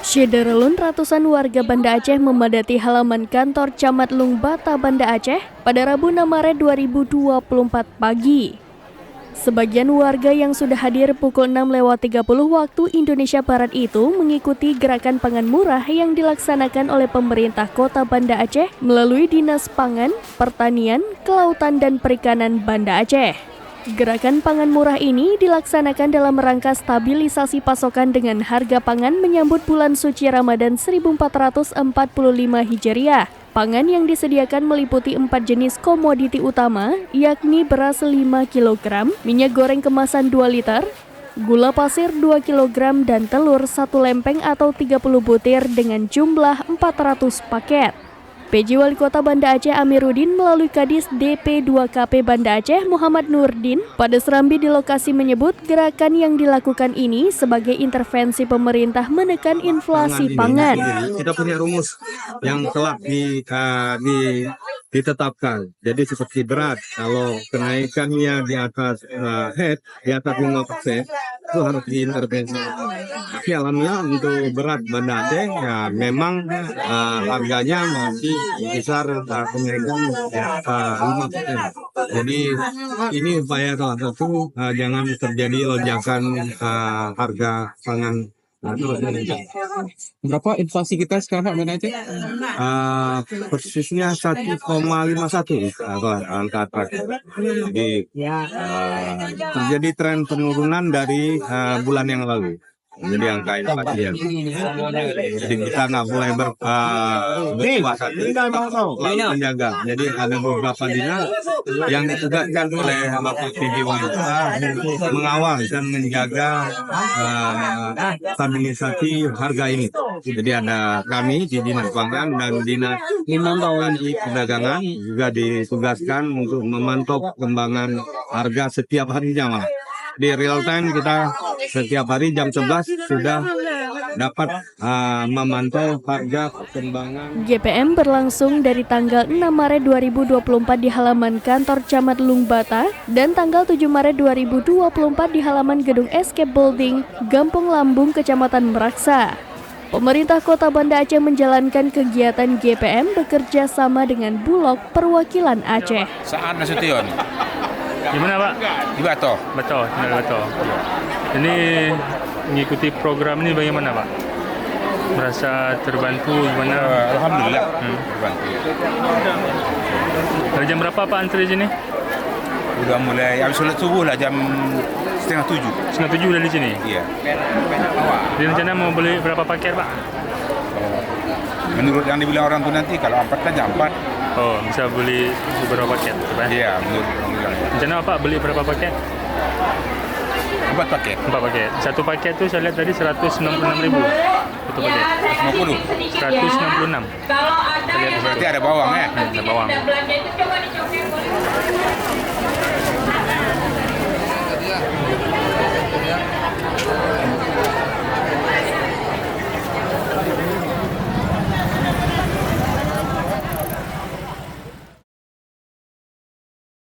Syederelun ratusan warga Banda Aceh memadati halaman kantor Camat Lung Bata, Banda Aceh pada Rabu 6 Maret 2024 pagi. Sebagian warga yang sudah hadir pukul 6.30 waktu Indonesia Barat itu mengikuti gerakan pangan murah yang dilaksanakan oleh pemerintah kota Banda Aceh melalui Dinas Pangan, Pertanian, Kelautan dan Perikanan Banda Aceh. Gerakan pangan murah ini dilaksanakan dalam rangka stabilisasi pasokan dengan harga pangan menyambut bulan suci Ramadan 1445 Hijriah. Pangan yang disediakan meliputi 4 jenis komoditi utama, yakni beras 5 kg, minyak goreng kemasan 2 liter, gula pasir 2 kg, dan telur 1 lempeng atau 30 butir dengan jumlah 400 paket. PJ Wali Kota Banda Aceh Amiruddin melalui Kadis DP2KP Banda Aceh Muhammad Nurdin pada Serambi di lokasi menyebut gerakan yang dilakukan ini sebagai intervensi pemerintah menekan inflasi pangan. Kita punya rumus yang telah ditetapkan. Jadi seperti berat, kalau kenaikannya di atas di atas 5%, itu harus diintervensi. Tapi alhamdulillah untuk berat Banda Aceh ya memang harganya masih besar kenaikan 5%. Jadi ini upaya salah satu jangan terjadi lonjakan harga pangan. Berapa inflasi kita sekarang Pak Banda Aceh? Persisnya 1,51 angka terakhir. Jadi terjadi tren penurunan dari bulan yang lalu. Jadi angka inflasi jadi kita nggak boleh berpuasa menjaga. Jadi ada beberapa dinas yang ditugaskan oleh Bapak PJ Wali mengawal dan menjaga stabilisasi harga ini. Jadi ada kami di Dinas Pangan dan Dinas Perdagangan juga ditugaskan untuk memantau perkembangan harga setiap harinya, Mas. Di real time kita setiap hari jam 11 sudah dapat memantau harga perkembangan. GPM berlangsung dari tanggal 6 Maret 2024 di halaman kantor Camat Lung Bata dan tanggal 7 Maret 2024 di halaman gedung Escape Building, Gampung Lambung, Kecamatan Meraksa. Pemerintah Kota Banda Aceh menjalankan kegiatan GPM bekerja sama dengan Bulog Perwakilan Aceh. Saat Nasution. Gimana Pak? Di Bato. Betul, betul. Ini mengikuti program ini bagaimana Pak? Merasa terbantu gimana? Alhamdulillah terbantu. Dari jam berapa Pak antri sini? Udah mulai habis sholat subuh lah jam 6:30. 6:30 udah di sini? Iya. Jadi rencana mau beli berapa paket Pak? Menurut yang dibilang orang tuh nanti kalau 4 kan jam 4. Oh, bisa beli beberapa paket? Iya, menurut orang bilang. Rencana Pak beli berapa paket? 4 paket. 4 paket. Satu paket tuh saya lihat tadi 166.000. Satu paket. 50. 166. Berarti ada bawang ya? Ada bawang.